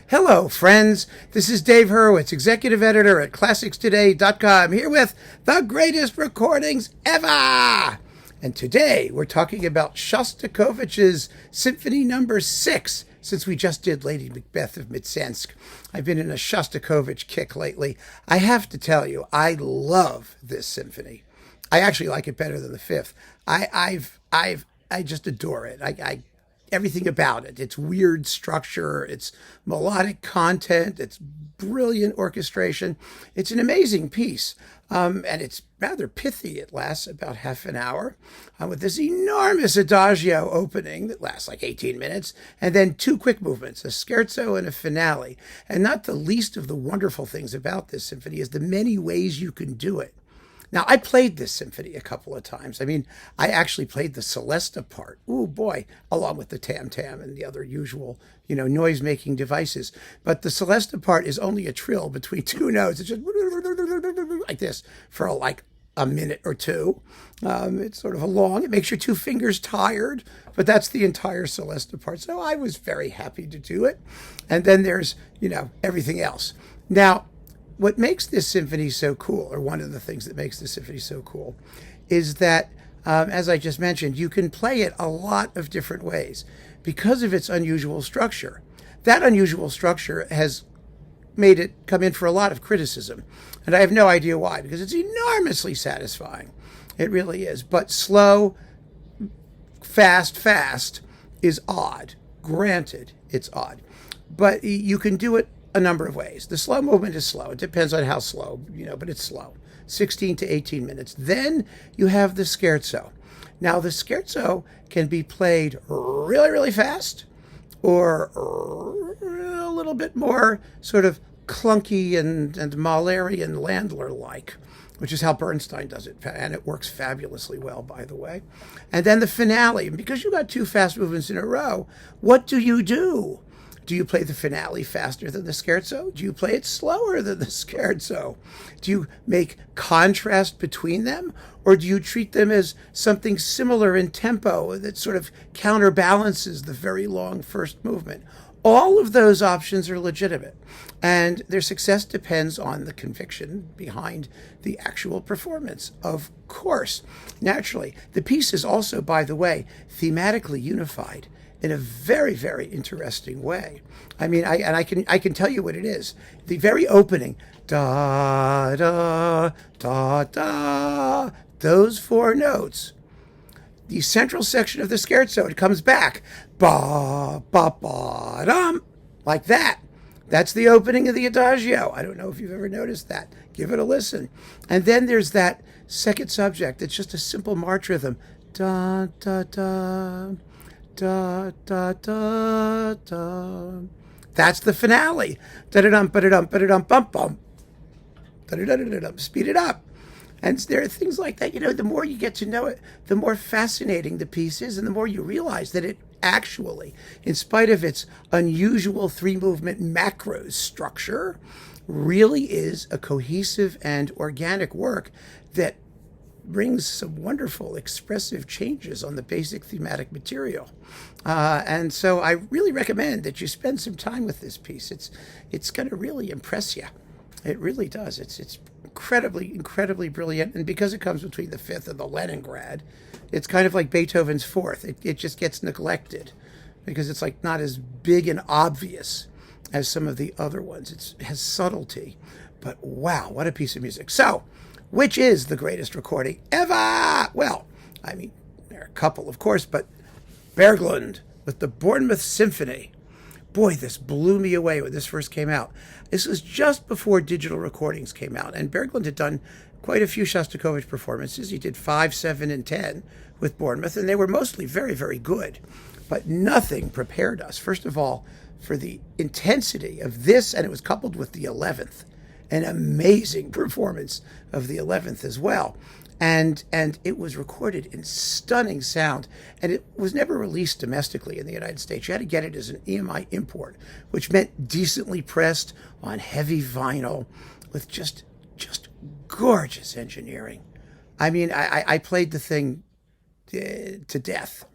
Hello, friends. This is Dave Hurwitz, executive editor at ClassicsToday.com, here with the greatest recordings ever. And today we're talking about Shostakovich's Symphony No. 6, since we just did Lady Macbeth of Mtsensk. I've been in a Shostakovich kick lately. I have to tell you, I love this symphony. I actually like it better than the fifth. I just adore it. Everything about it. Its weird structure, its melodic content, its brilliant orchestration. It's an amazing piece. And it's rather pithy. It lasts about half an hour with this enormous adagio opening that lasts like 18 minutes, and then two quick movements, a scherzo and a finale. And not the least of the wonderful things about this symphony is the many ways you can do it. Now, I played this symphony a couple of times. I mean, I actually played the Celesta part. Ooh, boy, along with the tam-tam and the other usual, noise-making devices. But the Celesta part is only a trill between two notes. It's just like this for like a minute or two. It's sort of it makes your two fingers tired, but that's the entire Celesta part. So I was very happy to do it. And then there's, everything else. Now, what makes this symphony so cool, or one of the things that makes this symphony so cool, is that, as I just mentioned, you can play it a lot of different ways because of its unusual structure. That unusual structure has made it come in for a lot of criticism, and I have no idea why, because it's enormously satisfying. It really is. But slow, fast is odd. Granted, it's odd. But you can do it a number of ways. The slow movement is slow. It depends on how slow, but it's slow. 16 to 18 minutes. Then you have the scherzo. Now, the scherzo can be played really, really fast or a little bit more sort of clunky and Mahlerian Landler-like, which is how Bernstein does it. And it works fabulously well, by the way. And then the finale. Because you got two fast movements in a row, what do you do? Do you play the finale faster than the scherzo? Do you play it slower than the scherzo? Do you make contrast between them? Or do you treat them as something similar in tempo that sort of counterbalances the very long first movement? All of those options are legitimate. And their success depends on the conviction behind the actual performance. Of course, naturally, the piece is also, by the way, thematically unified in a very, very interesting way. I mean, I can tell you what it is. The very opening, da da da da, those four notes. The central section of the scherzo, it comes back, ba ba ba dum, like that. That's the opening of the adagio. I don't know if you've ever noticed that. Give it a listen. And then there's that second subject. It's just a simple march rhythm, da da da. Da, da, da, da. That's the finale. Da-da-dum, ba-da-dum, ba-da-dum, bum-bum. Da-da-da-da-da-dum. Speed it up. And there are things like that. The more you get to know it, the more fascinating the piece is, and the more you realize that it actually, in spite of its unusual three-movement macros structure, really is a cohesive and organic work that brings some wonderful expressive changes on the basic thematic material. And so I really recommend that you spend some time with this piece. It's going to really impress you. It really does. It's incredibly brilliant. And because it comes between the fifth and the Leningrad, it's kind of like Beethoven's fourth. It just gets neglected because it's like not as big and obvious as some of the other ones. It has subtlety. But wow, what a piece of music. So, which is the greatest recording ever? Well, I mean, there are a couple, of course, but Berglund with the Bournemouth Symphony. Boy, this blew me away when this first came out. This was just before digital recordings came out, and Berglund had done quite a few Shostakovich performances. He did 5, 7, and 10 with Bournemouth, and they were mostly very, very good. But nothing prepared us, first of all, for the intensity of this, and it was coupled with the 11th. An amazing performance of the 11th as well. And it was recorded in stunning sound, and it was never released domestically in the United States. You had to get it as an EMI import, which meant decently pressed on heavy vinyl with just gorgeous engineering. I mean, I played the thing to death.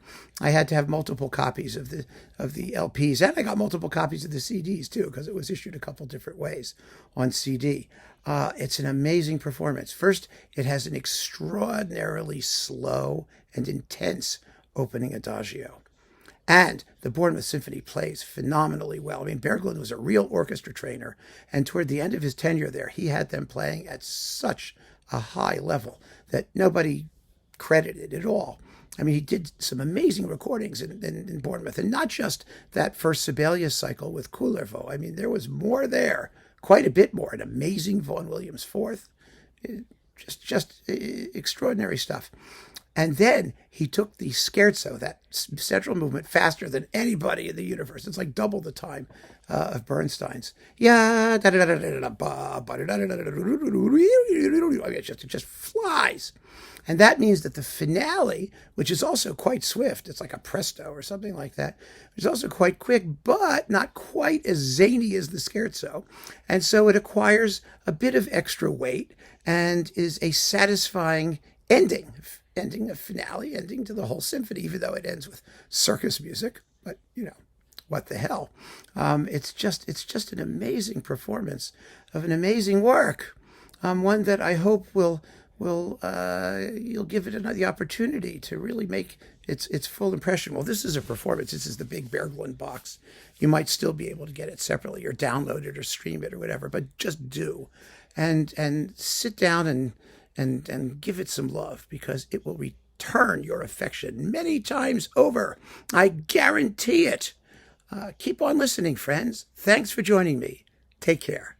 I had to have multiple copies of the LPs, and I got multiple copies of the CDs too, because it was issued a couple different ways on CD. It's an amazing performance. First, it has an extraordinarily slow and intense opening adagio. And the Bournemouth Symphony plays phenomenally well. I mean, Berglund was a real orchestra trainer, and toward the end of his tenure there, he had them playing at such a high level that nobody credited at all. I mean, he did some amazing recordings in Bournemouth, and not just that first Sibelius cycle with Kullervo. I mean, there was more there, quite a bit more. An amazing Vaughan Williams Fourth, just extraordinary stuff. And then he took the scherzo, that central movement, faster than anybody in the universe. It's like double the time of Bernstein's. Yeah, it just flies. And that means that the finale, which is also quite swift, it's like a presto or something like that, is also quite quick, but not quite as zany as the scherzo. And so it acquires a bit of extra weight and is a satisfying ending a finale, ending to the whole symphony, even though it ends with circus music. But, what the hell? It's just an amazing performance of an amazing work. One that I hope will you'll give it the opportunity to really make its full impression. Well, this is a performance. This is the big Berglund box. You might still be able to get it separately or download it or stream it or whatever, but just do. And sit down and give it some love, because it will return your affection many times over. I guarantee it. Keep on listening, friends. Thanks for joining me. Take care.